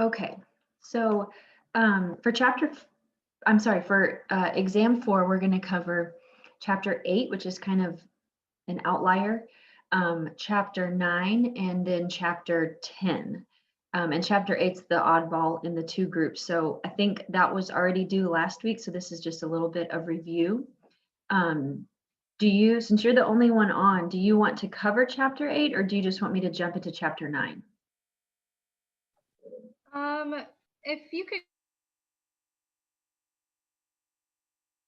Okay, so for exam 4, we're going to cover chapter 8, which is kind of an outlier, chapter 9, and then chapter 10. And chapter 8's the oddball in the two groups. So I think that was already due last week. So this is just a little bit of review. Um, since you're the only one on, do you want to cover chapter 8 or do you just want me to jump into chapter 9? If you could,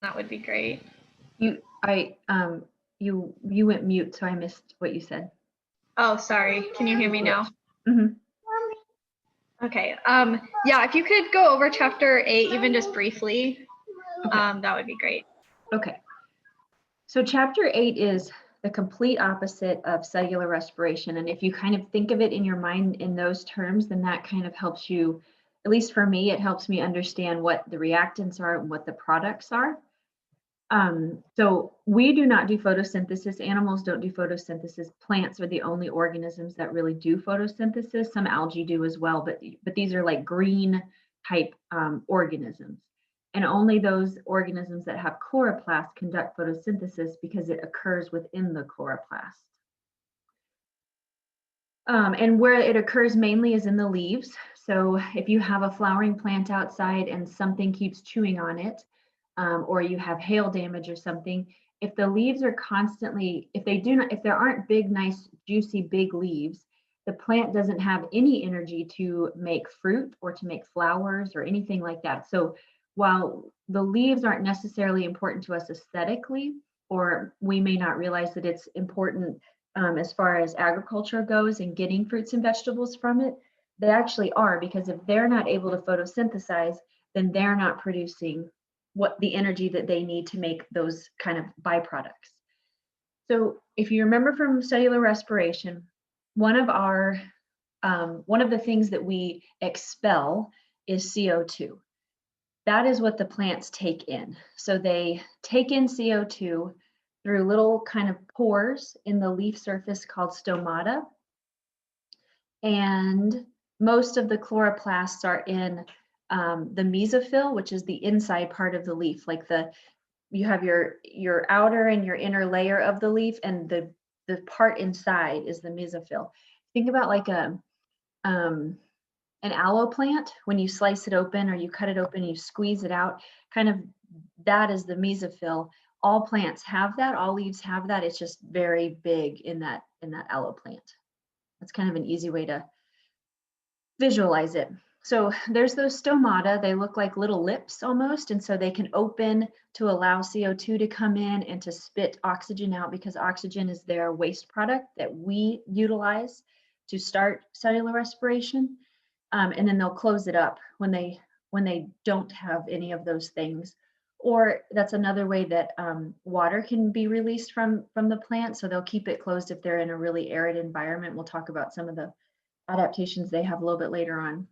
that would be great. You went mute, so I missed what you said. Oh, sorry. Can you hear me now? Mm-hmm. Okay. Yeah, if you could go over chapter 8, even just briefly, Okay. that would be great. Okay. So chapter 8 is the complete opposite of cellular respiration. And if you kind of think of it in your mind in those terms, then that kind of helps you, at least for me, it helps me understand what the reactants are and what the products are. So we do not do photosynthesis. Animals don't do photosynthesis. Plants are the only organisms that really do photosynthesis. Some algae do as well, but these are like green type organisms. And only those organisms that have chloroplasts conduct photosynthesis because it occurs within the chloroplast. And where it occurs mainly is in the leaves. So if you have a flowering plant outside and something keeps chewing on it, or you have hail damage or something, if the leaves are constantly, if there aren't big, nice, juicy, big leaves, the plant doesn't have any energy to make fruit or to make flowers or anything like that. So while the leaves aren't necessarily important to us aesthetically, or we may not realize that it's important as far as agriculture goes and getting fruits and vegetables from it, they actually are, because if they're not able to photosynthesize, then they're not producing what the energy that they need to make those kind of byproducts. So if you remember from cellular respiration, one of the things that we expel is CO2. That is what the plants take in. So they take in CO2 through little kind of pores in the leaf surface called stomata. And most of the chloroplasts are in the mesophyll, which is the inside part of the leaf. Like you have your outer and your inner layer of the leaf, and the part inside is the mesophyll. Think about like an aloe plant. When you slice it open or you cut it open, you squeeze it out, kind of that is the mesophyll. All plants have that, all leaves have that. It's just very big in that aloe plant. That's kind of an easy way to visualize it. So there's those stomata. They look like little lips almost, and so they can open to allow CO2 to come in and to spit oxygen out, because oxygen is their waste product that we utilize to start cellular respiration. And then they'll close it up when they don't have any of those things. Or that's another way that water can be released from the plant. So they'll keep it closed if they're in a really arid environment. We'll talk about some of the adaptations they have a little bit later on.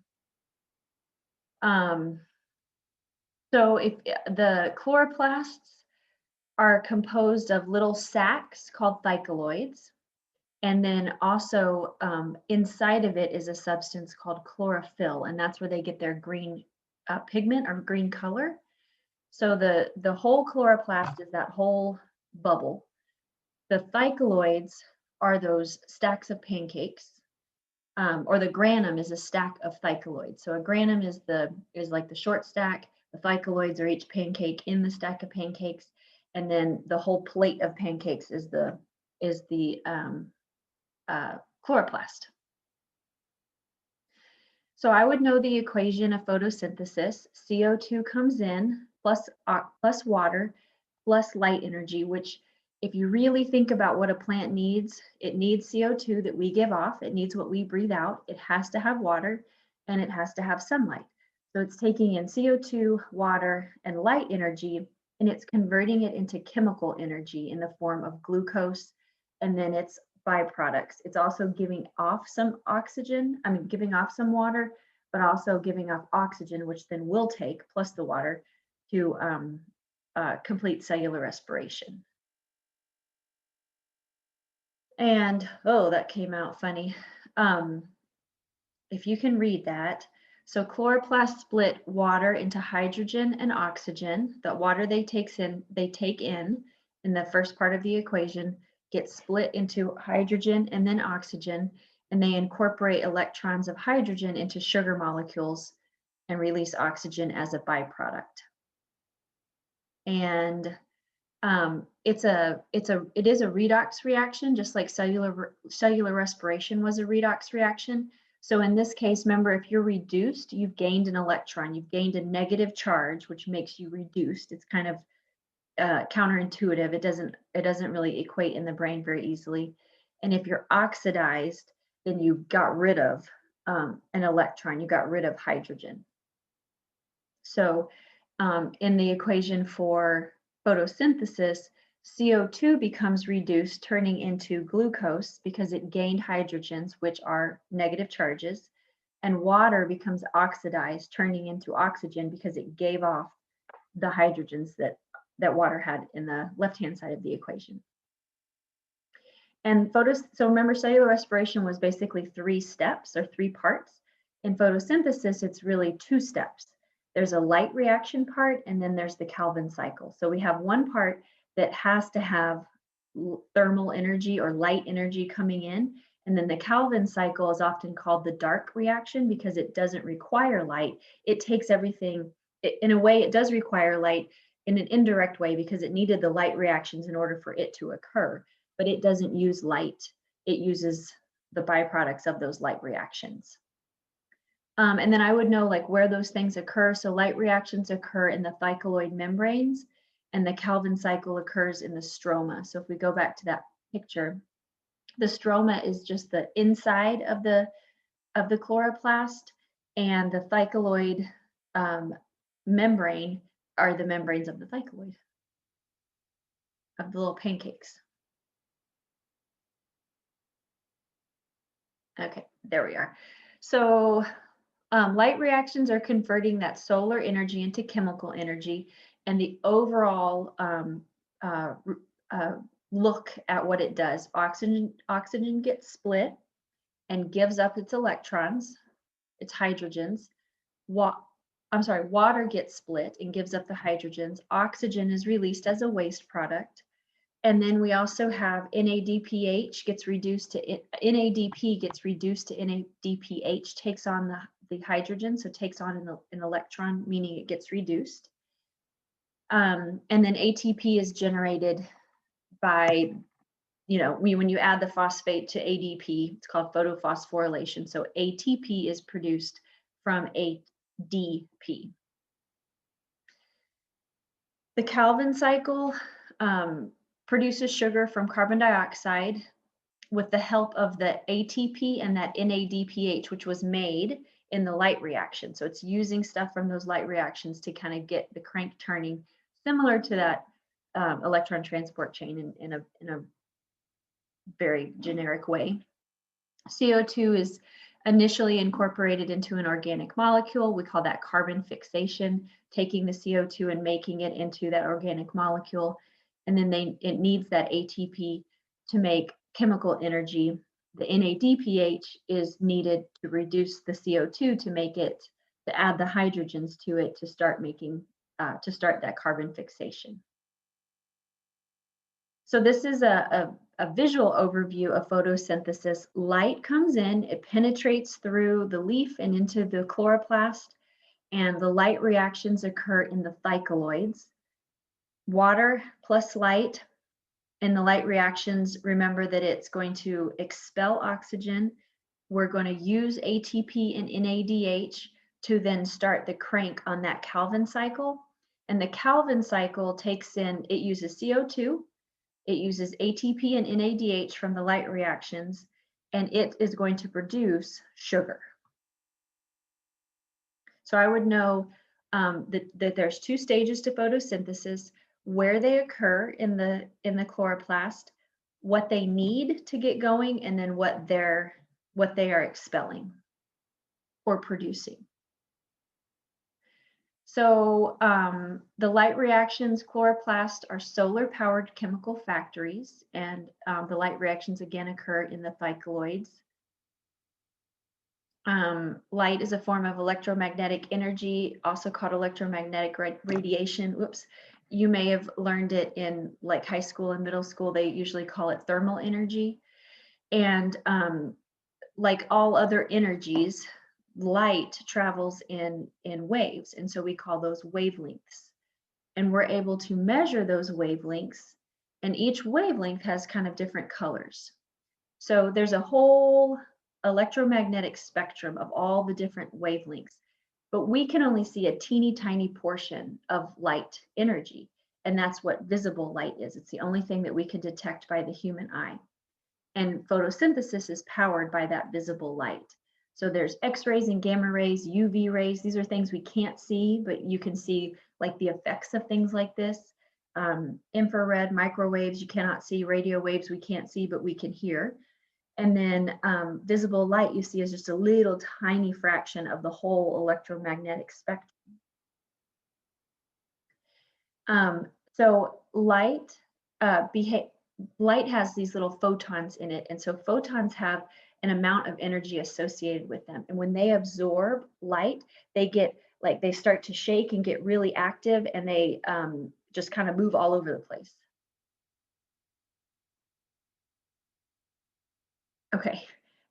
So if the chloroplasts are composed of little sacs called thycaloids, and then also inside of it is a substance called chlorophyll, and that's where they get their green pigment or green color. So the whole chloroplast is that whole bubble. The thycaloids are those stacks of pancakes, or the granum is a stack of thycaloids. So a granum is like the short stack. The thycaloids are each pancake in the stack of pancakes, and then the whole plate of pancakes is the chloroplast. So I would know the equation of photosynthesis. CO2 comes in plus water plus light energy, which if you really think about what a plant needs, it needs CO2 that we give off. It needs what we breathe out. It has to have water, and it has to have sunlight. So it's taking in CO2, water, and light energy, and it's converting it into chemical energy in the form of glucose, and then it's byproducts. It's also giving off some giving off some water, but also giving off oxygen, which then we'll take, plus the water, to complete cellular respiration. And, oh, that came out funny. If you can read that, So chloroplasts split water into hydrogen and oxygen. The water they take in the first part of the equation gets split into hydrogen and then oxygen, and they incorporate electrons of hydrogen into sugar molecules and release oxygen as a byproduct. And it is a redox reaction, just like cellular respiration was a redox reaction. So in this case, remember, if you're reduced, you've gained an electron, you've gained a negative charge, which makes you reduced. It's kind of counterintuitive. It doesn't really equate in the brain very easily. And if you're oxidized, then you got rid of an electron, you got rid of hydrogen. So in the equation for photosynthesis, CO2 becomes reduced, turning into glucose because it gained hydrogens, which are negative charges, and water becomes oxidized, turning into oxygen because it gave off the hydrogens that water had in the left-hand side of the equation. And so remember, cellular respiration was basically 3 steps or 3 parts. In photosynthesis, it's really 2 steps. There's a light reaction part, and then there's the Calvin cycle. So we have one part that has to have thermal energy or light energy coming in. And then the Calvin cycle is often called the dark reaction because it doesn't require light. It takes everything, in a way, it does require light in an indirect way because it needed the light reactions in order for it to occur, but it doesn't use light. It uses the byproducts of those light reactions. And then I would know like where those things occur. So light reactions occur in the thylakoid membranes, and the Calvin cycle occurs in the stroma. So if we go back to that picture, the stroma is just the inside of the chloroplast, and the thylakoid membrane are the membranes of the thylakoid, of the little pancakes. Okay, there we are. So light reactions are converting that solar energy into chemical energy, and the overall look at what it does. Oxygen gets split and gives up its electrons, its hydrogens. Water gets split and gives up the hydrogens. Oxygen is released as a waste product. And then we also have NADPH gets reduced to NADP gets reduced to NADPH, takes on the hydrogen, so takes on an electron, meaning it gets reduced. And then ATP is generated by, when you add the phosphate to ADP, it's called photophosphorylation. So ATP is produced from ADP. The Calvin cycle produces sugar from carbon dioxide with the help of the ATP and that NADPH, which was made in the light reaction. So it's using stuff from those light reactions to kind of get the crank turning, similar to that electron transport chain in a very generic way. CO2 is initially incorporated into an organic molecule. We call that carbon fixation, taking the CO2 and making it into that organic molecule. And then it needs that ATP to make chemical energy. The NADPH is needed to reduce the CO2 to add the hydrogens to it to start that carbon fixation. So this is a visual overview of photosynthesis. Light comes in, it penetrates through the leaf and into the chloroplast, and the light reactions occur in the thylakoids. Water plus light in the light reactions, remember that it's going to expel oxygen. We're going to use ATP and NADH to then start the crank on that Calvin cycle. And the Calvin cycle it uses CO2, it uses ATP and NADH from the light reactions, and it is going to produce sugar. So I would know that there's 2 stages to photosynthesis: where they occur in the chloroplast, what they need to get going, and then what they are expelling or producing. So the light reactions, chloroplasts are solar-powered chemical factories, and the light reactions again occur in the thylakoids. Light is a form of electromagnetic energy, also called electromagnetic radiation. Whoops. You may have learned it in like high school and middle school. They usually call it thermal energy. And like all other energies, light travels in waves. And so we call those wavelengths. And we're able to measure those wavelengths. And each wavelength has kind of different colors. So there's a whole electromagnetic spectrum of all the different wavelengths, but we can only see a teeny tiny portion of light energy. And that's what visible light is. It's the only thing that we can detect by the human eye. And photosynthesis is powered by that visible light. So there's X-rays and gamma rays, UV rays. These are things we can't see, but you can see like the effects of things like this. Infrared, microwaves, you cannot see. Radio waves, we can't see, but we can hear. And then visible light you see is just a little tiny fraction of the whole electromagnetic spectrum. So light has these little photons in it. And so photons have an amount of energy associated with them. And when they absorb light, they get like they start to shake and get really active, and they just kind of move all over the place. Okay.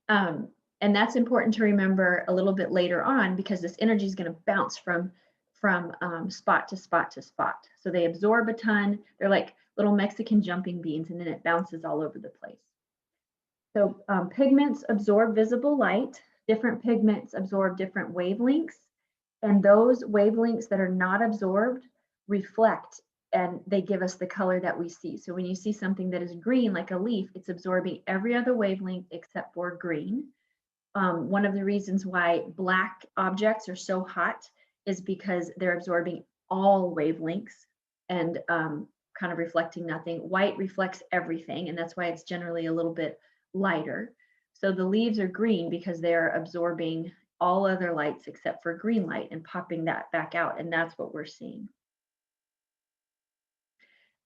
And that's important to remember a little bit later on, because this energy is going to bounce from spot to spot to spot. So they absorb a ton. They're like little Mexican jumping beans, and then it bounces all over the place. So pigments absorb visible light. Different pigments absorb different wavelengths. And those wavelengths that are not absorbed reflect, and they give us the color that we see. So when you see something that is green, like a leaf, it's absorbing every other wavelength except for green. One of the reasons why black objects are so hot is because they're absorbing all wavelengths and kind of reflecting nothing. White reflects everything, and that's why it's generally a little bit lighter. So the leaves are green because they're absorbing all other lights except for green light and popping that back out, and that's what we're seeing.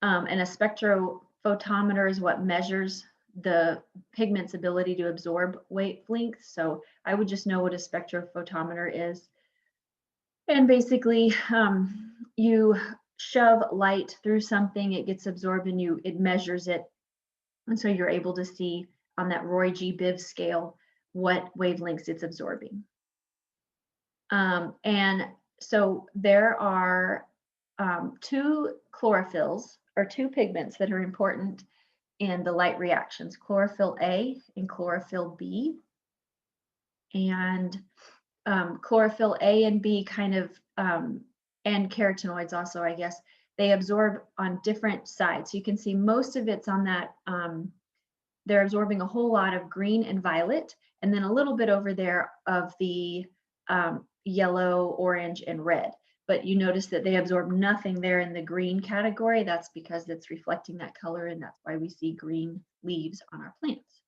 And a spectrophotometer is what measures the pigment's ability to absorb wavelengths. So I would just know what a spectrophotometer is. And basically, you shove light through something, it gets absorbed, and it measures it. And so you're able to see on that Roy G. Biv scale what wavelengths it's absorbing. And so there are two chlorophylls, or two pigments, that are important in the light reactions: chlorophyll A and chlorophyll B. And chlorophyll A and B kind of, and carotenoids also, I guess, they absorb on different sides. So you can see most of it's on that, they're absorbing a whole lot of green and violet, and then a little bit over there of the yellow, orange, and red. But you notice that they absorb nothing there in the green category. That's because it's reflecting that color, and that's why we see green leaves on our plants.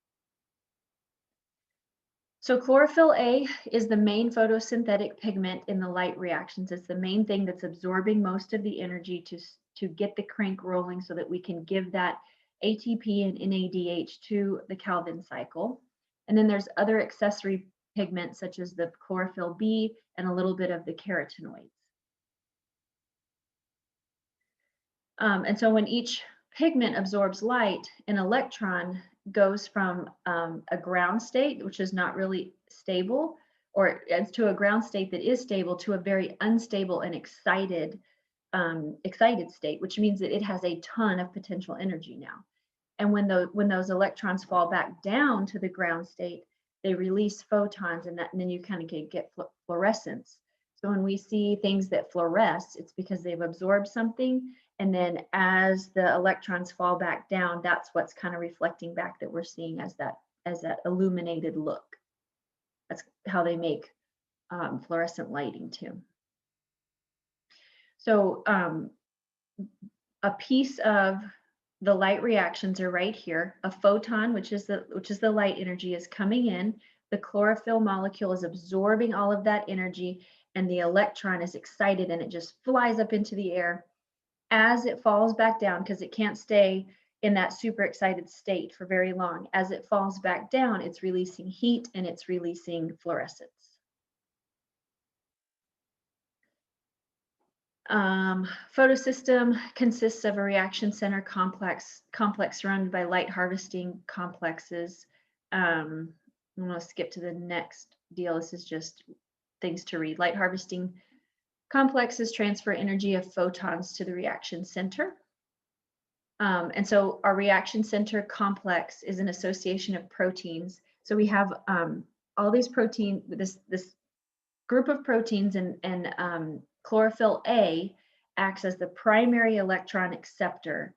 So chlorophyll A is the main photosynthetic pigment in the light reactions. It's the main thing that's absorbing most of the energy to get the crank rolling so that we can give that ATP and NADH to the Calvin cycle. And then there's other accessory pigments such as the chlorophyll B and a little bit of the carotenoids. And so when each pigment absorbs light, an electron goes from a ground state, which is not really stable, or to a ground state that is stable, to a very unstable and excited state, which means that it has a ton of potential energy now. And when those electrons fall back down to the ground state, they release photons, and then you kind of get fluorescence. So when we see things that fluoresce, it's because they've absorbed something. And then as the electrons fall back down, that's what's kind of reflecting back that we're seeing as that illuminated look. That's how they make fluorescent lighting too. So a piece of the light reactions are right here. A photon, which is the light energy, is coming in. The chlorophyll molecule is absorbing all of that energy, and the electron is excited, and it just flies up into the air. As it falls back down, because it can't stay in that super excited state for very long. As it falls back down, it's releasing heat and it's releasing fluorescence. Photosystem consists of a reaction center complex surrounded by light harvesting complexes. I'm going to skip to the next deal. This is just things to read. Light harvesting complexes transfer energy of photons to the reaction center. And so our reaction center complex is an association of proteins. So we have all these proteins, this group of proteins, and chlorophyll A acts as the primary electron acceptor,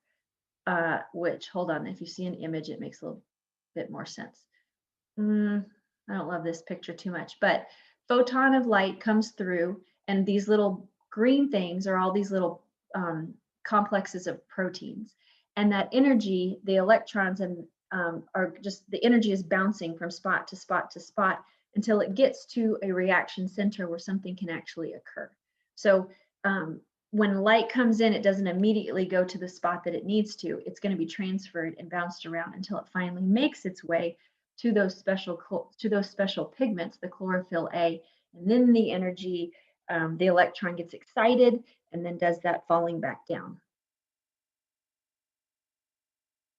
which, hold on, if you see an image, it makes a little bit more sense. I don't love this picture too much, but photon of light comes through, and these little green things are all these little complexes of proteins. And that energy, the electrons are just, the energy is bouncing from spot to spot to spot until it gets to a reaction center where something can actually occur. So when light comes in, it doesn't immediately go to the spot that it needs to. It's going to be transferred and bounced around until it finally makes its way to those special pigments, the chlorophyll A, and then the energy, the electron gets excited and then does that falling back down.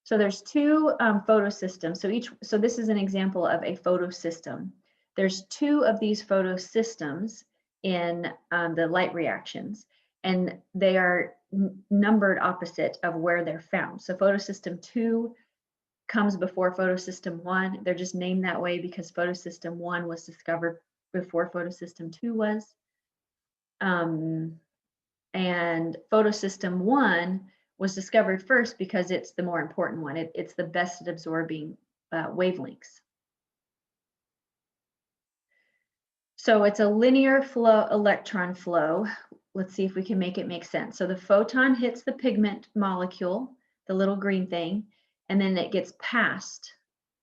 So there's two photosystems. So this is an example of a photosystem. There's two of these photosystems in the light reactions, and they are numbered opposite of where they're found. So photosystem 2 comes before photosystem 1. They're just named that way because photosystem 1 was discovered before photosystem 2 was. And photosystem 1 was discovered first because it's the more important one. It's the best at absorbing wavelengths. So it's a linear flow, electron flow. Let's see if we can make it make sense. So the photon hits the pigment molecule, the little green thing, and then it gets passed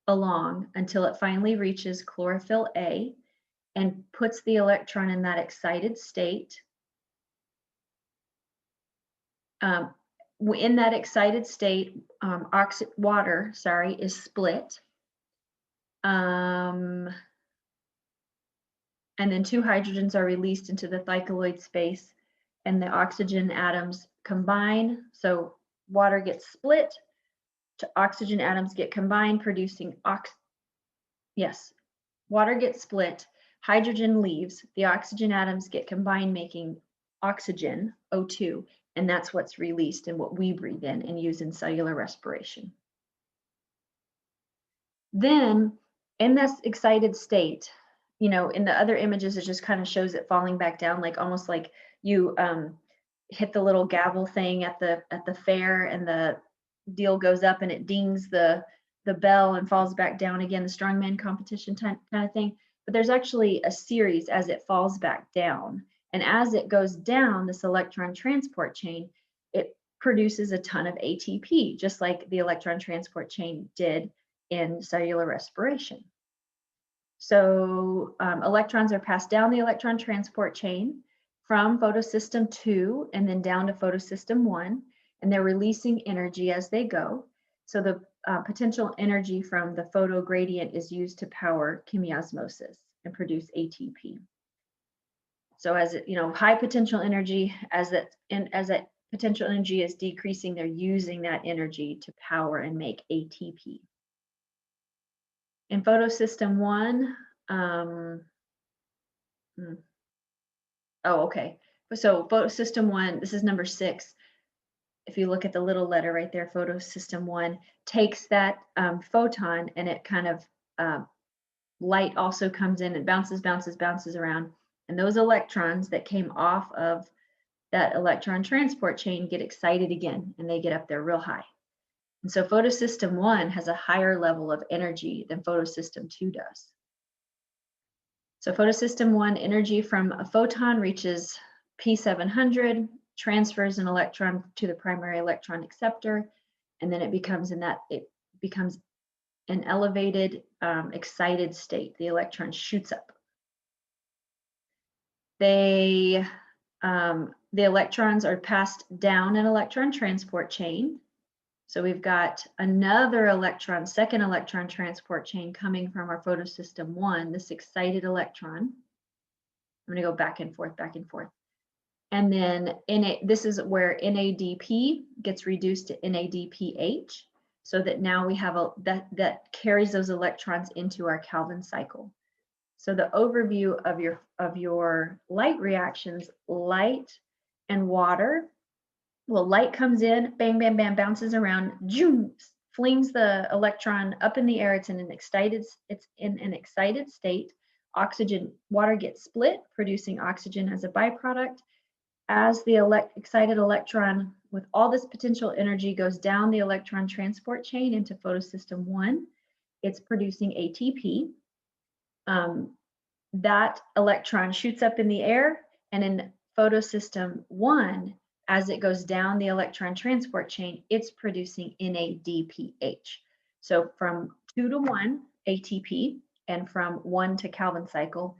along until it finally reaches chlorophyll A and puts the electron in that excited state. In that excited state, water is split. And then 2 hydrogens are released into the thicolloid space, and the oxygen atoms combine. So water gets split, oxygen atoms get combined, producing water gets split, hydrogen leaves, the oxygen atoms get combined, making oxygen, O2, and that's what's released and what we breathe in and use in cellular respiration. Then in this excited state, you know, in the other images, it just kind of shows it falling back down, like almost like you hit the little gavel thing at the fair, and the deal goes up and it dings the bell and falls back down again, the strongman competition kind of thing. But there's actually a series as it falls back down. And as it goes down this electron transport chain, it produces a ton of ATP, just like the electron transport chain did in cellular respiration. So electrons are passed down the electron transport chain from photosystem 2 and then down to photosystem 1, and they're releasing energy as they go. So the potential energy from the photo gradient is used to power chemiosmosis and produce ATP. So as it, you know, high potential energy, as that potential energy is decreasing, they're using that energy to power and make ATP. In photosystem 1, so photosystem 1, this is number 6. If you look at the little letter right there, photosystem 1 takes that photon, and it kind of light also comes in and bounces around. And those electrons that came off of that electron transport chain get excited again, and they get up there real high. And so photosystem 1 has a higher level of energy than photosystem 2 does. So photosystem 1 energy from a photon reaches P700, transfers an electron to the primary electron acceptor, and then it becomes an elevated, excited state. The electron shoots up. The electrons are passed down an electron transport chain. So we've got another electron, second electron transport chain coming from our photosystem 1, this excited electron. I'm going to go back and forth, back and forth. And then this is where NADP gets reduced to NADPH, so that now we have that carries those electrons into our Calvin cycle. So the overview of your light reactions, light and water. Well, light comes in, bang, bam, bam, bounces around, zoom, flings the electron up in the air. It's in an excited state. Oxygen, water gets split, producing oxygen as a byproduct. As the excited electron with all this potential energy goes down the electron transport chain into photosystem 1, it's producing ATP. That electron shoots up in the air, and in photosystem 1, as it goes down the electron transport chain, it's producing NADPH. So from 2 to 1 ATP, and from 1 to Calvin cycle,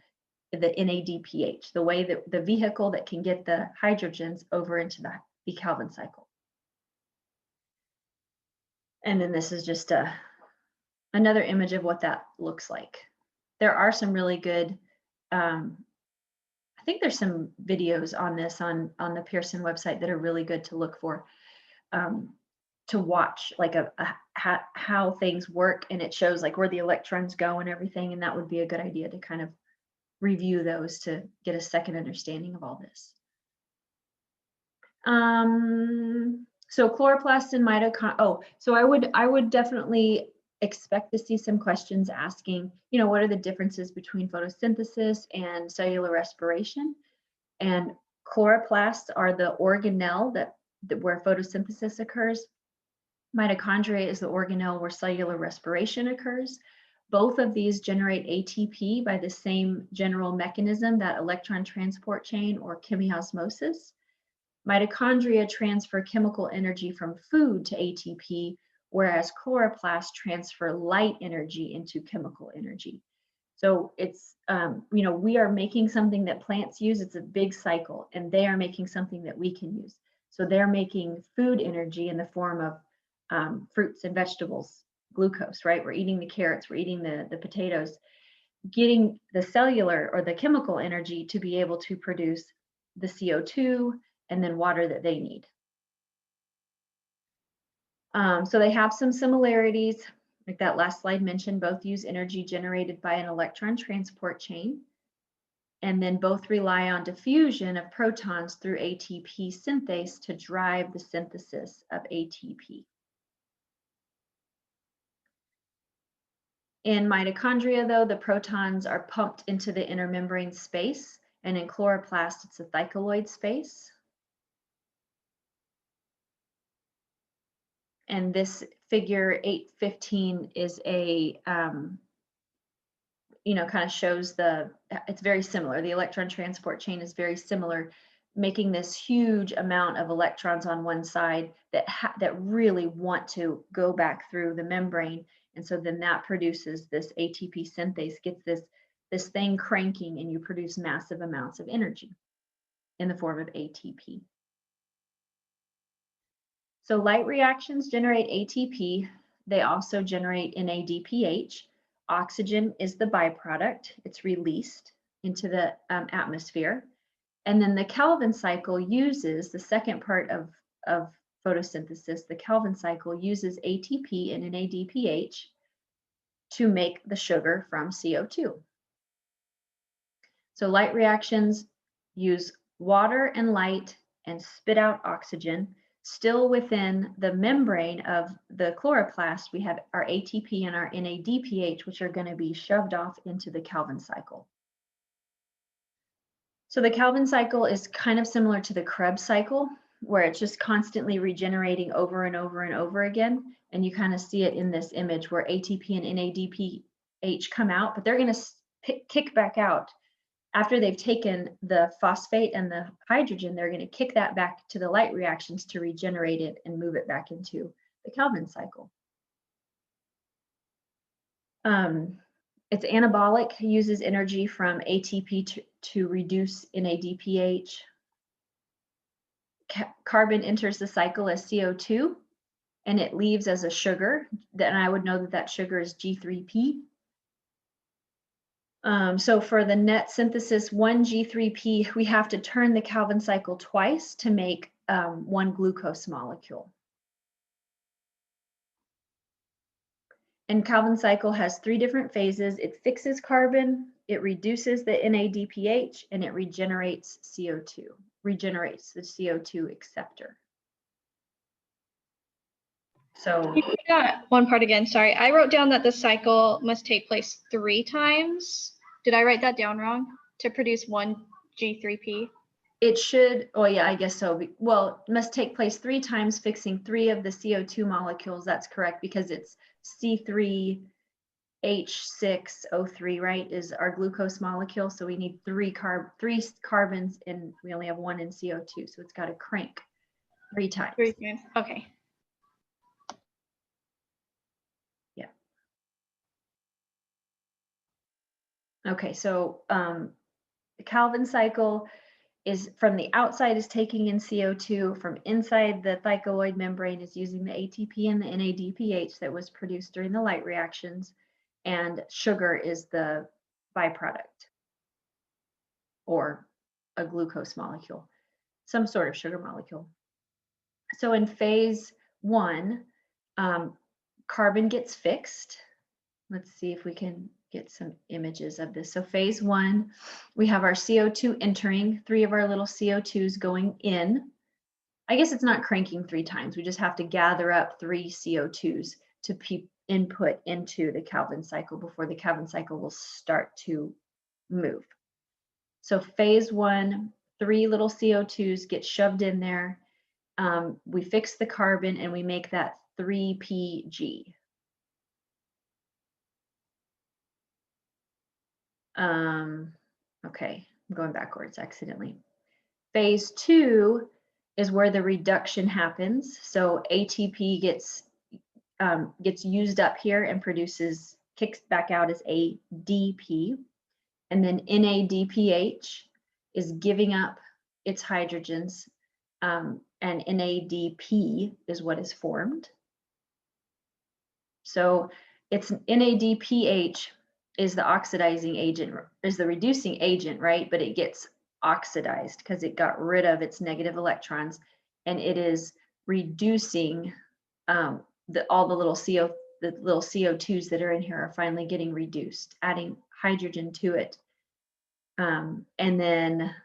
the NADPH, the way that the vehicle that can get the hydrogens over into the Calvin cycle. And then this is just another image of what that looks like. There are some really good, I think there's some videos on this on the Pearson website that are really good to look for, to watch, like how things work, and it shows like where the electrons go and everything, and that would be a good idea to kind of review those to get a second understanding of all this. So chloroplasts and mitochondria. So I would definitely expect to see some questions asking, what are the differences between photosynthesis and cellular respiration? And chloroplasts are the organelle that where photosynthesis occurs. Mitochondria is the organelle where cellular respiration occurs. Both of these generate ATP by the same general mechanism, that electron transport chain or chemiosmosis. Mitochondria transfer chemical energy from food to ATP, whereas chloroplasts transfer light energy into chemical energy. So it's, we are making something that plants use. It's a big cycle, and they are making something that we can use. So they're making food energy in the form of fruits and vegetables, glucose, right? We're eating the carrots, we're eating the potatoes, getting the cellular or the chemical energy to be able to produce the CO2 and then water that they need. So they have some similarities, like that last slide mentioned. Both use energy generated by an electron transport chain, and then both rely on diffusion of protons through ATP synthase to drive the synthesis of ATP. In mitochondria, though, the protons are pumped into the inner membrane space, and in chloroplast, it's a thylakoid space. And this figure 815 is a, kind of shows it's very similar. The electron transport chain is very similar, making this huge amount of electrons on one side that really want to go back through the membrane. And so then that produces this ATP synthase, gets this thing cranking, and you produce massive amounts of energy in the form of ATP. So light reactions generate ATP. They also generate NADPH. Oxygen is the byproduct. It's released into the atmosphere. And then the Calvin cycle uses, the second part of photosynthesis, the Calvin cycle uses ATP and NADPH to make the sugar from CO2. So light reactions use water and light and spit out oxygen. Still within the membrane of the chloroplast, we have our ATP and our NADPH, which are going to be shoved off into the Calvin cycle. So the Calvin cycle is kind of similar to the Krebs cycle, where it's just constantly regenerating over and over and over again. And you kind of see it in this image where ATP and NADPH come out, but they're going to kick back out. After they've taken the phosphate and the hydrogen, they're going to kick that back to the light reactions to regenerate it and move it back into the Calvin cycle. It's anabolic, uses energy from ATP to reduce NADPH. Carbon enters the cycle as CO2. and it leaves as a sugar, then I would know that that sugar is G3P. So for the net synthesis 1 G3P, we have to turn the Calvin cycle twice to make one glucose molecule. And Calvin cycle has 3 different phases. It fixes carbon, it reduces the NADPH, and it regenerates CO2, regenerates the CO2 acceptor. So You got one part again, sorry. I wrote down that the cycle must take place 3 times. Did I write that down wrong? To produce 1 G3P? it should, oh yeah, I guess so. Well, it must take place 3 times, fixing 3 of the CO2 molecules. That's correct, because it's C3H6O3, right, is our glucose molecule. So we need 3 carbons, and we only have 1 in CO2. So it's got to crank 3 times. 3 times, okay. Yeah. Okay, so the Calvin cycle is from the outside is taking in CO2, from inside the thylakoid membrane is using the ATP and the NADPH that was produced during the light reactions, and sugar is the byproduct, or a glucose molecule, some sort of sugar molecule. So in phase 1, carbon gets fixed. Let's see if we can get some images of this. So phase 1, we have our CO2 entering, 3 of our little CO2s going in. I guess it's not cranking 3 times. We just have to gather up 3 CO2s to input into the Calvin cycle before the Calvin cycle will start to move. So phase 1, 3 little CO2s get shoved in there. We fix the carbon and we make that 3PG. Okay, I'm going backwards accidentally. Phase 2 is where the reduction happens. So ATP gets used up here and kicks back out as ADP. And then NADPH is giving up its hydrogens, and NADP is what is formed. So it's NADPH is the oxidizing agent, is the reducing agent, right? But it gets oxidized because it got rid of its negative electrons, and it is reducing all the little CO2s that are in here are finally getting reduced, adding hydrogen to it, and then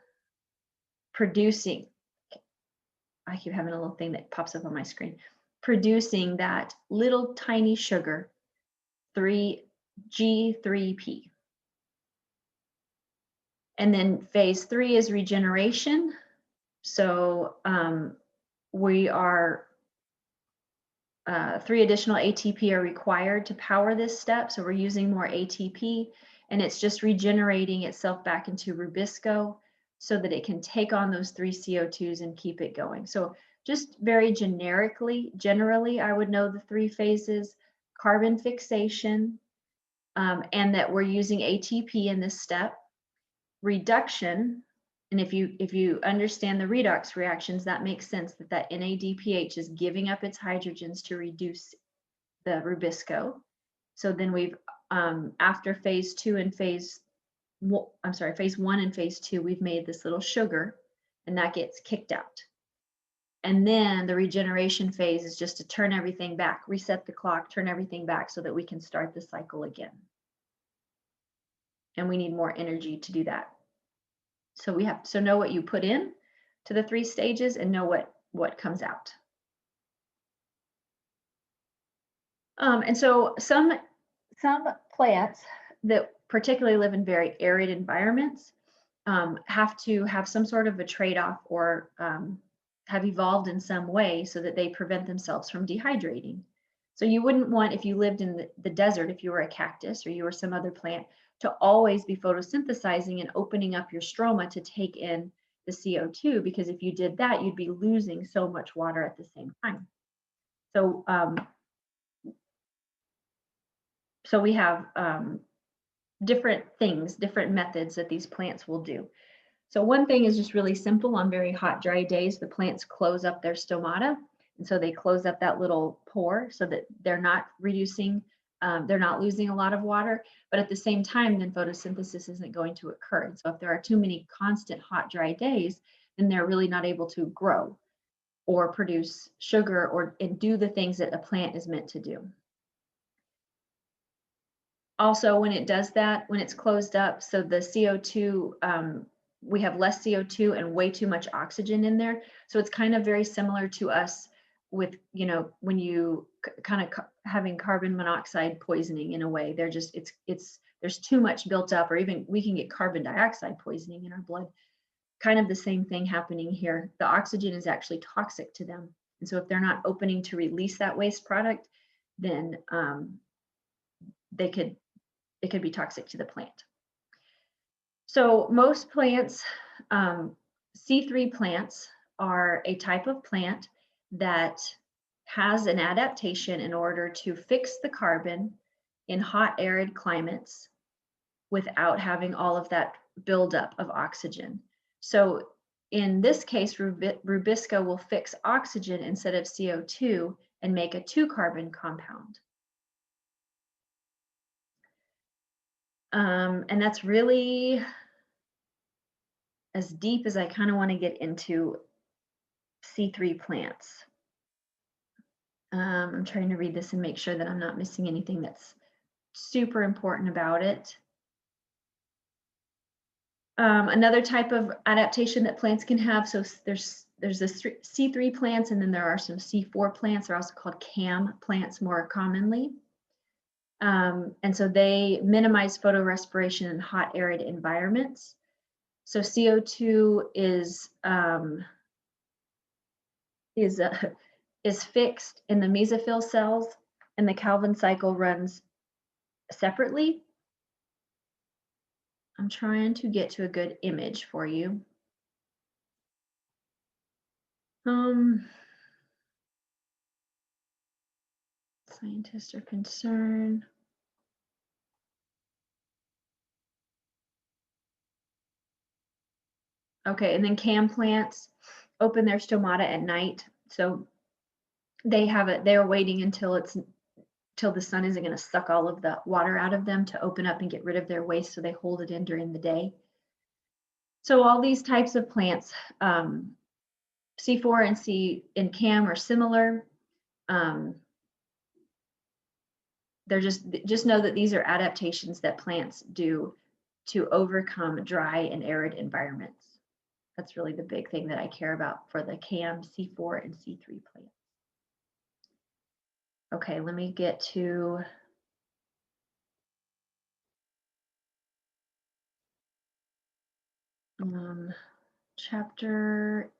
producing. I keep having a little thing that pops up on my screen. Producing that little tiny sugar, G3P. And then phase 3 is regeneration. So we are 3 additional ATP are required to power this step. So we're using more ATP, and it's just regenerating itself back into Rubisco so that it can take on those 3 CO2s and keep it going. So just very generally, I would know the 3 phases: carbon fixation, and that we're using ATP in this step, reduction. And if you understand the redox reactions, that makes sense that NADPH is giving up its hydrogens to reduce the Rubisco. So then we've after phase 1 and phase 2, we've made this little sugar, and that gets kicked out. And then the regeneration phase is just to turn everything back, reset the clock, turn everything back so that we can start the cycle again. And we need more energy to do that. So we have to know what you put in to the 3 stages and know what comes out. And so some plants that particularly live in very arid environments have to have some sort of a trade-off, or have evolved in some way so that they prevent themselves from dehydrating. So you wouldn't want, if you lived in the desert, if you were a cactus or you were some other plant, to always be photosynthesizing and opening up your stroma to take in the CO2, because if you did that, you'd be losing so much water at the same time. So, so we have different methods that these plants will do. So one thing is just really simple. On very hot, dry days, the plants close up their stomata. And so they close up that little pore so that they're not reducing, they're not losing a lot of water, but at the same time, then photosynthesis isn't going to occur. And so if there are too many constant hot, dry days, then they're really not able to grow or produce sugar and do the things that a plant is meant to do. Also, when it does that, when it's closed up, so the CO2, we have less CO2 and way too much oxygen in there. So it's kind of very similar to us with, you know, when you kind of having carbon monoxide poisoning in a way. They're just, there's too much built up, or even we can get carbon dioxide poisoning in our blood. Kind of the same thing happening here. The oxygen is actually toxic to them. And so if they're not opening to release that waste product, then it could be toxic to the plant. So most plants, C3 plants are a type of plant that has an adaptation in order to fix the carbon in hot, arid climates without having all of that buildup of oxygen. So in this case, rubisca will fix oxygen instead of CO2 and make a 2-carbon compound. And that's really as deep as I kind of want to get into C3 plants. I'm trying to read this and make sure that I'm not missing anything that's super important about it. Another type of adaptation that plants can have, so there's the C3 plants, and then there are some C4 plants. They're also called CAM plants more commonly. And so they minimize photorespiration in hot, arid environments. So CO2 is fixed in the mesophyll cells, and the Calvin cycle runs separately. I'm trying to get to a good image for you. Scientists are concerned. Okay, and then CAM plants open their stomata at night. So they have it, they're waiting until the sun isn't going to suck all of the water out of them to open up and get rid of their waste, so they hold it in during the day. So all these types of plants, C4 and C and CAM are similar. They're just know that these are adaptations that plants do to overcome dry and arid environments. That's really the big thing that I care about for the CAM, C4, and C3 plants. Okay, let me get to chapter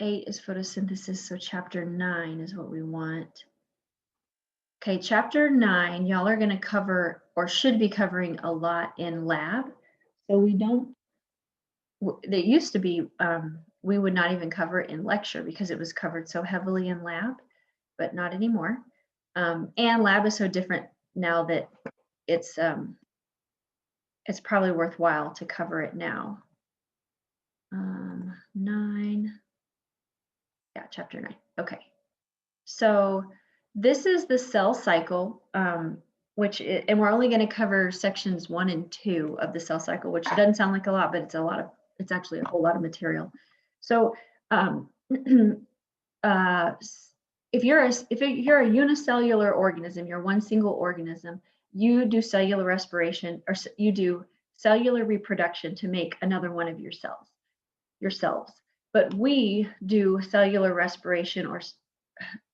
8 is photosynthesis, so chapter 9 is what we want. Okay, chapter 9, y'all are going to cover, or should be covering, a lot in lab. So we don't, it used to be, we would not even cover it in lecture because it was covered so heavily in lab, but not anymore. And lab is so different now that it's probably worthwhile to cover it now. 9, yeah, chapter 9. Okay, so this is the cell cycle, and we're only going to cover sections 1 and 2 of the cell cycle, which doesn't sound like a lot, but it's actually a whole lot of material. So if you're a unicellular organism, you're one single organism, you do cellular respiration, or you do cellular reproduction to make another one of your cells. But we do cellular respiration, or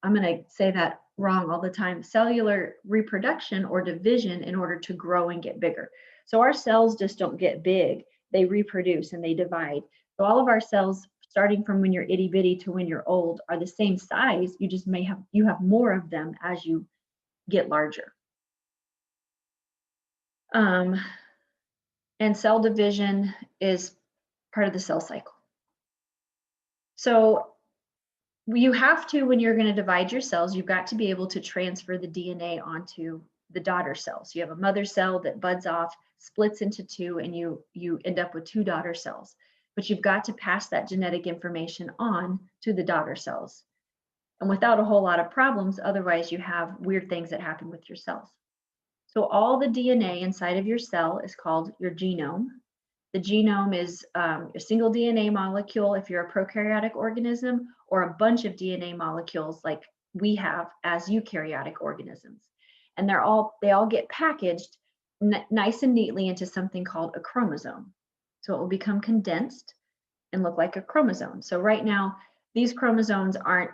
I'm going to say that wrong all the time, cellular reproduction or division in order to grow and get bigger. So our cells just don't get big, they reproduce and they divide. So all of our cells, starting from when you're itty bitty to when you're old, are the same size. You just you have more of them as you get larger. And cell division is part of the cell cycle. So you have to, when you're going to divide your cells, you've got to be able to transfer the DNA onto the daughter cells. You have a mother cell that buds off, splits into 2, and you end up with 2 daughter cells. But you've got to pass that genetic information on to the daughter cells. and without a whole lot of problems. Otherwise, you have weird things that happen with your cells. So all the DNA inside of your cell is called your genome. The genome is a single DNA molecule if you're a prokaryotic organism, or a bunch of DNA molecules like we have as eukaryotic organisms. And they all get packaged nice and neatly into something called a chromosome. So it will become condensed and look like a chromosome. So right now, these chromosomes aren't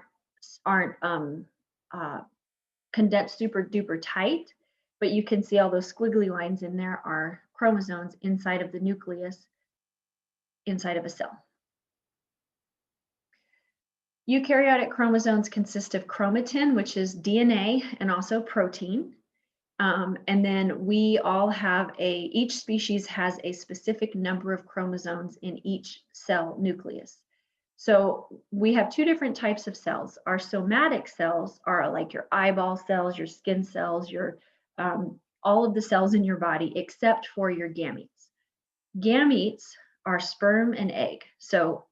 condensed super duper tight, but you can see all those squiggly lines in there are chromosomes inside of the nucleus, inside of a cell. Eukaryotic chromosomes consist of chromatin, which is DNA, and also protein. And then we all have each species has a specific number of chromosomes in each cell nucleus. So we have two different types of cells. Our somatic cells are like your eyeball cells, your skin cells, your all of the cells in your body except for your gametes. Gametes are sperm and egg. So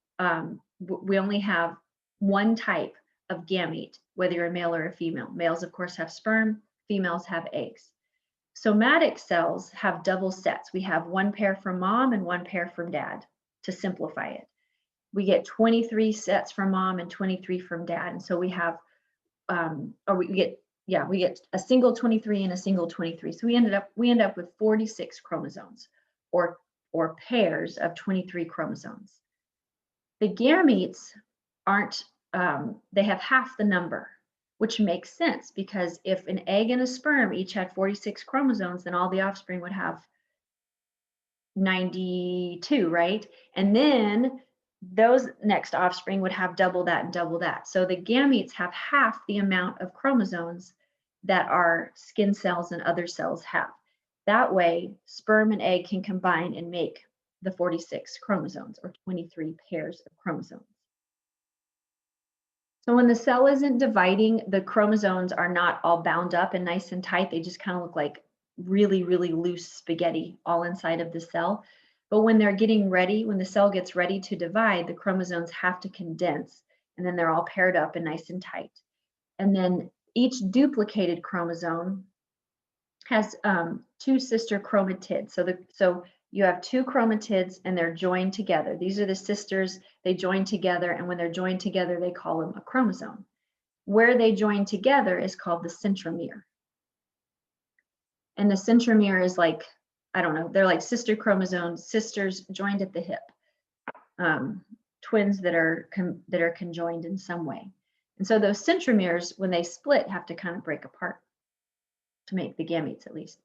we only have one type of gamete, whether you're a male or a female. Males, of course, have sperm, females have eggs. Somatic cells have double sets. We have one pair from mom and one pair from dad, to simplify it. We get 23 sets from mom and 23 from dad. And so we have, we get a single 23 and a single 23. So we end up with 46 chromosomes, or pairs of 23 chromosomes. The gametes aren't, they have half the number, which makes sense, because if an egg and a sperm each had 46 chromosomes, then all the offspring would have 92, right? And then those next offspring would have double that and double that. So the gametes have half the amount of chromosomes that our skin cells and other cells have. That way, sperm and egg can combine and make the 46 chromosomes, or 23 pairs of chromosomes. So when the cell isn't dividing, the chromosomes are not all bound up and nice and tight. They just kind of look like really, really loose spaghetti all inside of the cell. But when they're getting ready, when the cell gets ready to divide, the chromosomes have to condense, and then they're all paired up and nice and tight. And then each duplicated chromosome has two sister chromatids. So you have two chromatids and they're joined together. These are the sisters, they join together, and when they're joined together, they call them a chromosome. Where they join together is called the centromere. And the centromere is like, I don't know, they're like sister chromosomes, sisters joined at the hip, twins that are conjoined in some way. And so those centromeres, when they split, have to kind of break apart to make the gametes, at least.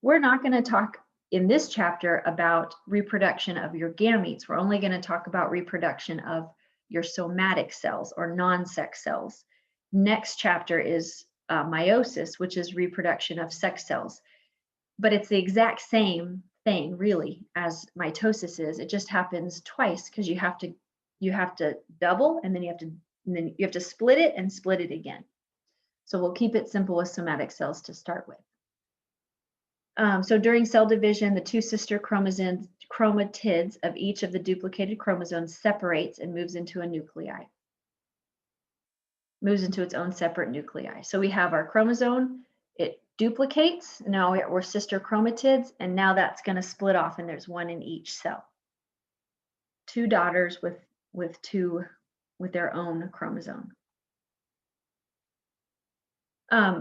We're not going to talk in this chapter about reproduction of your gametes. We're only going to talk about reproduction of your somatic cells, or non-sex cells. Next chapter is meiosis, which is reproduction of sex cells. But it's the exact same thing, really, as mitosis is. It just happens twice, because you have to double, and then you have to split it and split it again. So we'll keep it simple with somatic cells to start with. So during cell division, the two sister chromatids of each of the duplicated chromosomes separates and moves into a nuclei. Moves into its own separate nuclei. So we have our chromosome, it duplicates, now we're sister chromatids, and now that's going to split off, and there's one in each cell. Two daughters with their own chromosome.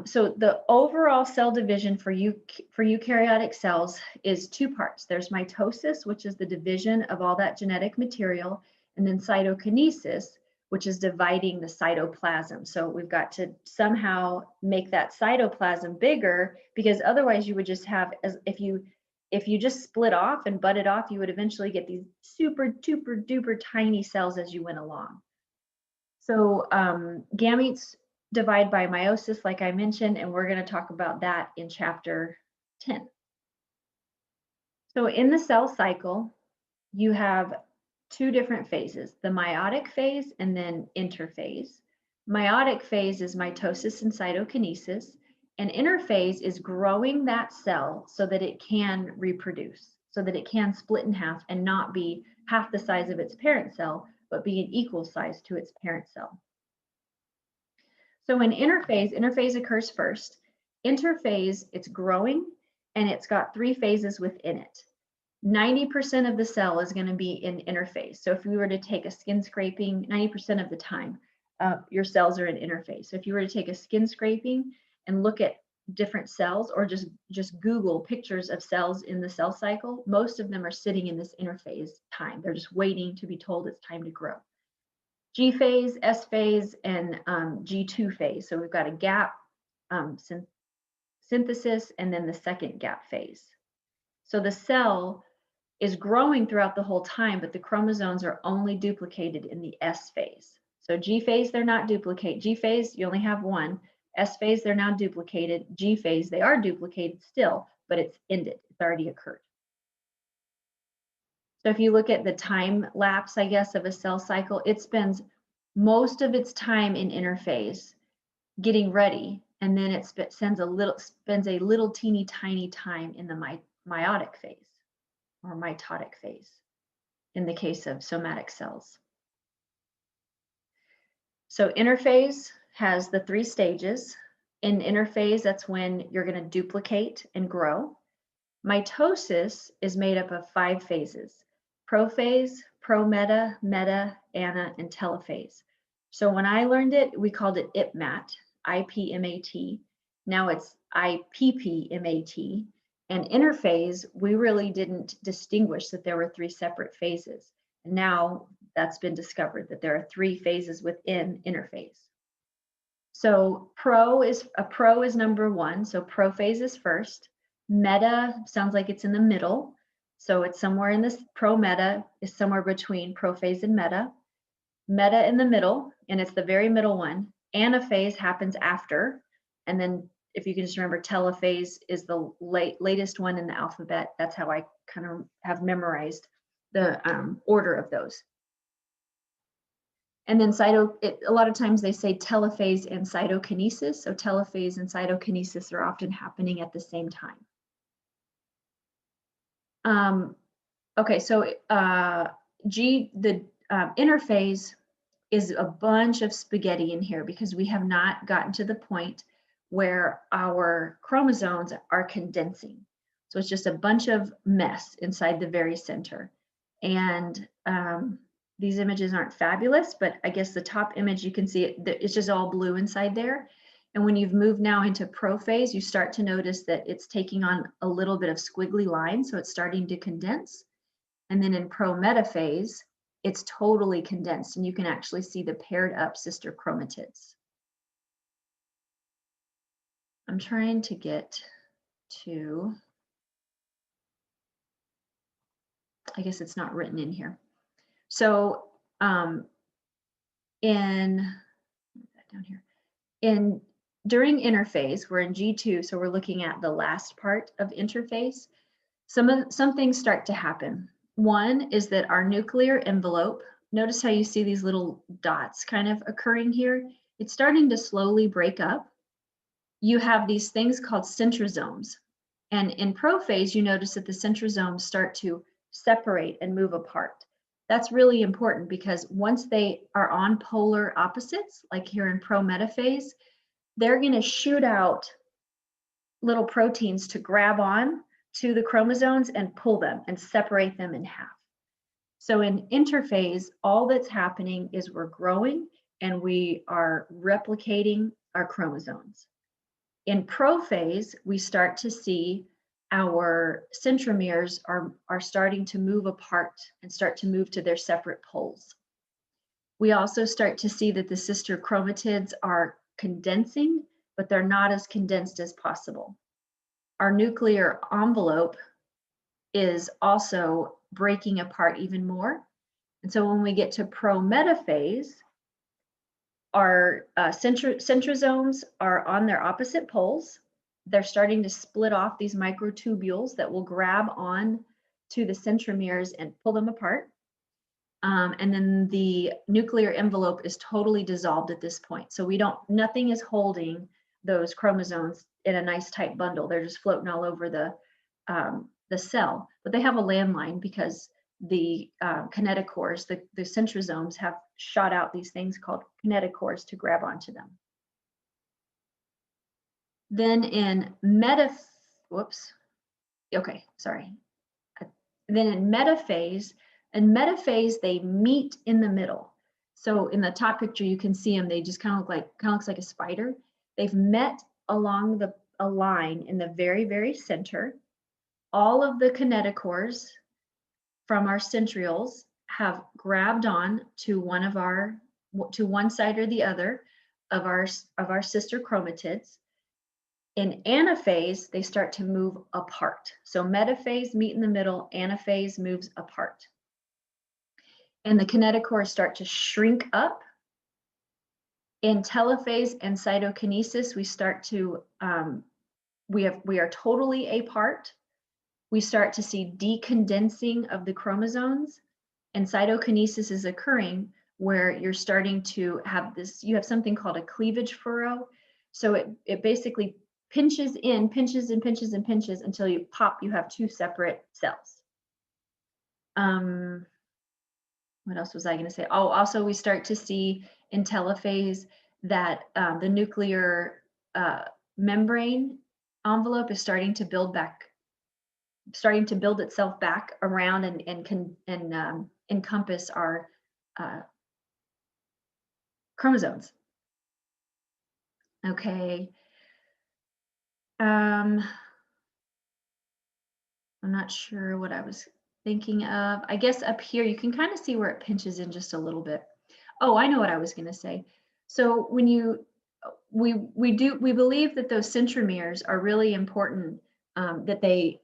So the overall cell division for eukaryotic cells is two parts. There's mitosis, which is the division of all that genetic material, and then cytokinesis, which is dividing the cytoplasm. So we've got to somehow make that cytoplasm bigger, because otherwise you would just have, if you just split off and butted off, you would eventually get these super duper duper tiny cells as you went along. So gametes divide by meiosis, like I mentioned, and we're going to talk about that in chapter 10. So in the cell cycle, you have two different phases, the meiotic phase and then interphase. Meiotic phase is mitosis and cytokinesis, and interphase is growing that cell so that it can reproduce, so that it can split in half and not be half the size of its parent cell, but be an equal size to its parent cell. So in interphase occurs first. Interphase, it's growing and it's got 3 phases within it. 90% of the cell is going to be in interphase. So if we were to take a skin scraping, 90% of the time, your cells are in interphase. So if you were to take a skin scraping and look at different cells, or just Google pictures of cells in the cell cycle, most of them are sitting in this interphase time. They're just waiting to be told it's time to grow. G phase, S phase, and G2 phase. So we've got a gap, synthesis, and then the second gap phase. So the cell is growing throughout the whole time, but the chromosomes are only duplicated in the S phase. So G phase, they're not duplicated. G phase, you only have one. S phase, they're now duplicated. G phase, they are duplicated still, but it's ended. It's already occurred. So if you look at the time lapse, I guess, of a cell cycle, it spends most of its time in interphase getting ready, and then it spends a little teeny tiny time in the meiotic phase or mitotic phase in the case of somatic cells. So interphase has the 3 stages. In interphase, that's when you're going to duplicate and grow. Mitosis is made up of 5 phases: prophase, prometa, meta, ana, and telophase. So when I learned it, we called it IPMAT, IPMAT. Now it's IPPMAT. And interphase, we really didn't distinguish that there were 3 separate phases. And now that's been discovered that there are 3 phases within interphase. So pro is number 1. So prophase is first. Meta sounds like it's in the middle. So it's somewhere in this, prometa is somewhere between prophase and meta. Meta in the middle, and it's the very middle one. Anaphase happens after, and then if you can just remember, telophase is the latest one in the alphabet. That's how I kind of have memorized the order of those. And then a lot of times they say telophase and cytokinesis. So telophase and cytokinesis are often happening at the same time. Okay, so the interphase is a bunch of spaghetti in here because we have not gotten to the point where our chromosomes are condensing. So it's just a bunch of mess inside the very center. And these images aren't fabulous, but I guess the top image, you can see it's just all blue inside there. And when you've moved now into prophase, you start to notice that it's taking on a little bit of squiggly line, so it's starting to condense. And then in prometaphase, it's totally condensed, and you can actually see the paired up sister chromatids. I'm trying to get to, I guess it's not written in here. So during interphase, we're in G2, so we're looking at the last part of interphase. Some things start to happen. One is that our nuclear envelope, notice how you see these little dots kind of occurring here? It's starting to slowly break up. You have these things called centrosomes. And in prophase, you notice that the centrosomes start to separate and move apart. That's really important because once they are on polar opposites, like here in prometaphase, they're going to shoot out little proteins to grab on to the chromosomes and pull them and separate them in half. So in interphase, all that's happening is we're growing and we are replicating our chromosomes. In prophase, we start to see our centromeres are starting to move apart and start to move to their separate poles. We also start to see that the sister chromatids are condensing, but they're not as condensed as possible. Our nuclear envelope is also breaking apart even more. And so when we get to prometaphase, our centrosomes are on their opposite poles. They're starting to split off these microtubules that will grab on to the centromeres and pull them apart. And then the nuclear envelope is totally dissolved at this point. So nothing is holding those chromosomes in a nice tight bundle. They're just floating all over the cell, but they have a landline because the kinetochores, the centrosomes have shot out these things called kinetochores to grab onto them. Then in Then in metaphase, they meet in the middle. So in the top picture, you can see them. They just kind of looks like a spider. They've met along a line in the very, very center. All of the kinetochores from our centrioles have grabbed on to one side or the other of our sister chromatids. In anaphase, they start to move apart. So metaphase meet in the middle, anaphase moves apart. And the kinetochores start to shrink up. In telophase and cytokinesis, we start to, we are totally apart. We start to see decondensing of the chromosomes, and cytokinesis is occurring where you're starting to have you have something called a cleavage furrow. So it basically pinches and pinches until you have two separate cells. What else was I going to say? Oh, also we start to see in telophase that the nuclear membrane envelope is starting to build itself back around and encompass our chromosomes. Okay. I'm not sure what I was thinking of. I guess up here you can kind of see where it pinches in just a little bit. Oh, I know what I was going to say. So when we believe that those centromeres are really important, that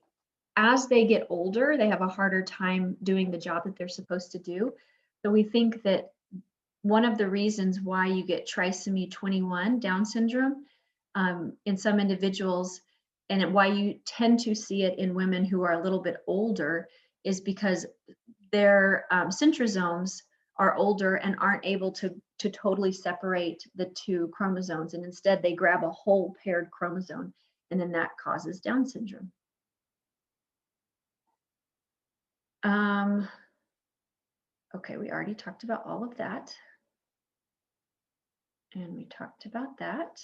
as they get older, they have a harder time doing the job that they're supposed to do. So we think that one of the reasons why you get trisomy 21 Down syndrome in some individuals, and why you tend to see it in women who are a little bit older, is because their centrosomes are older and aren't able to totally separate the two chromosomes, and instead they grab a whole paired chromosome, and then that causes Down syndrome. Okay, we already talked about all of that. And we talked about that.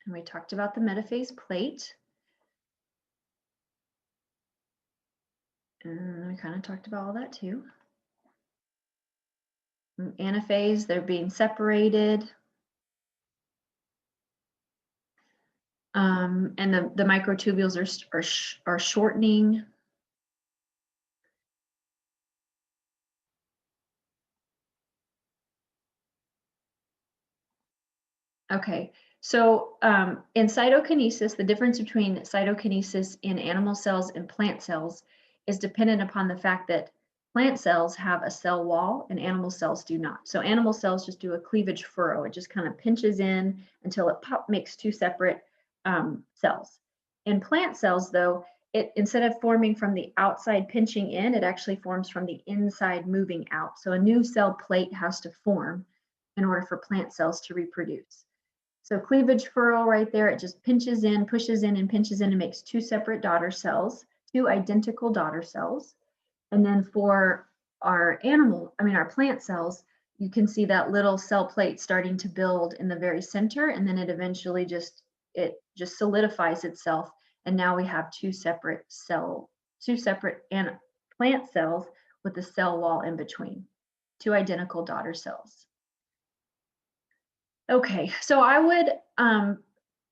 And we talked about the metaphase plate. And we kind of talked about all that too. Anaphase, they're being separated. And the microtubules are shortening. Okay, so in cytokinesis, the difference between cytokinesis in animal cells and plant cells is dependent upon the fact that plant cells have a cell wall and animal cells do not. So animal cells just do a cleavage furrow. It just kind of pinches in until it makes two separate cells. In plant cells, though, instead of forming from the outside pinching in, it actually forms from the inside moving out. So a new cell plate has to form in order for plant cells to reproduce. So cleavage furrow right there, it just pinches in, pushes in, and pinches in and makes two separate daughter cells, two identical daughter cells. And then for our plant cells, you can see that little cell plate starting to build in the very center, and then it eventually just solidifies itself. And now we have two separate plant cells with a cell wall in between, two identical daughter cells. Okay, so I would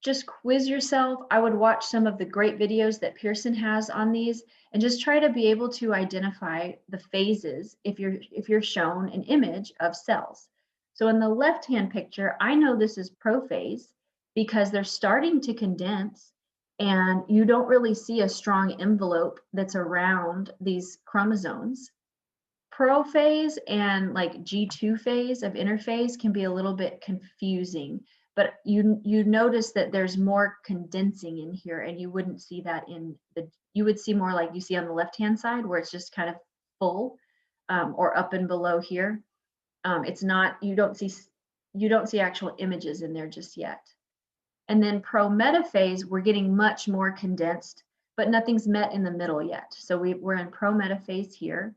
just quiz yourself. I would watch some of the great videos that Pearson has on these and just try to be able to identify the phases if you're shown an image of cells. So in the left-hand picture, I know this is prophase because they're starting to condense and you don't really see a strong envelope that's around these chromosomes. Prophase and like G2 phase of interphase can be a little bit confusing, but you notice that there's more condensing in here, and you wouldn't see that you would see more like you see on the left-hand side where it's just kind of full, or up and below here. It's not, you don't see actual images in there just yet. And then pro-metaphase, we're getting much more condensed, but nothing's met in the middle yet. So we're in pro-metaphase here.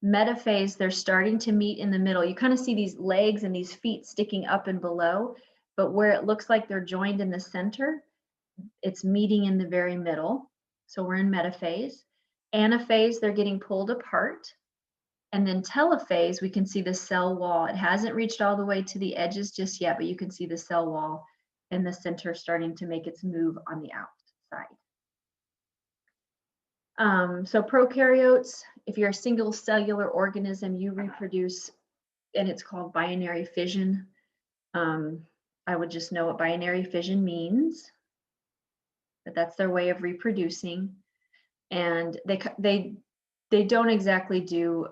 Metaphase, they're starting to meet in the middle. You kind of see these legs and these feet sticking up and below. but where it looks like they're joined in the center, it's meeting in the very middle. So we're in metaphase. Anaphase, they're getting pulled apart. And then telophase, we can see the cell wall. It hasn't reached all the way to the edges just yet, but you can see the cell wall in the center starting to make its move on the outside. So prokaryotes, if you're a single cellular organism, you reproduce, and it's called binary fission. I would just know what binary fission means, but that's their way of reproducing. And they don't exactly do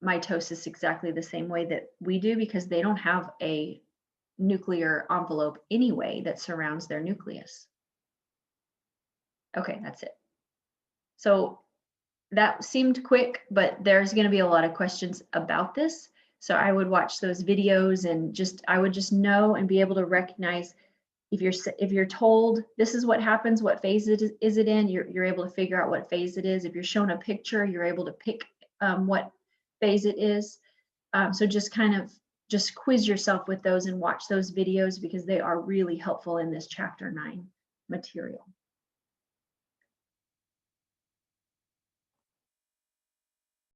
mitosis exactly the same way that we do, because they don't have a nuclear envelope anyway that surrounds their nucleus. Okay, that's it. So that seemed quick, but there's going to be a lot of questions about this. So I would watch those videos and I would just know and be able to recognize if you're told this is what happens, what phase is it in, you're able to figure out what phase it is. If you're shown a picture, you're able to pick what phase it is. So just quiz yourself with those and watch those videos, because they are really helpful in this chapter 9 material.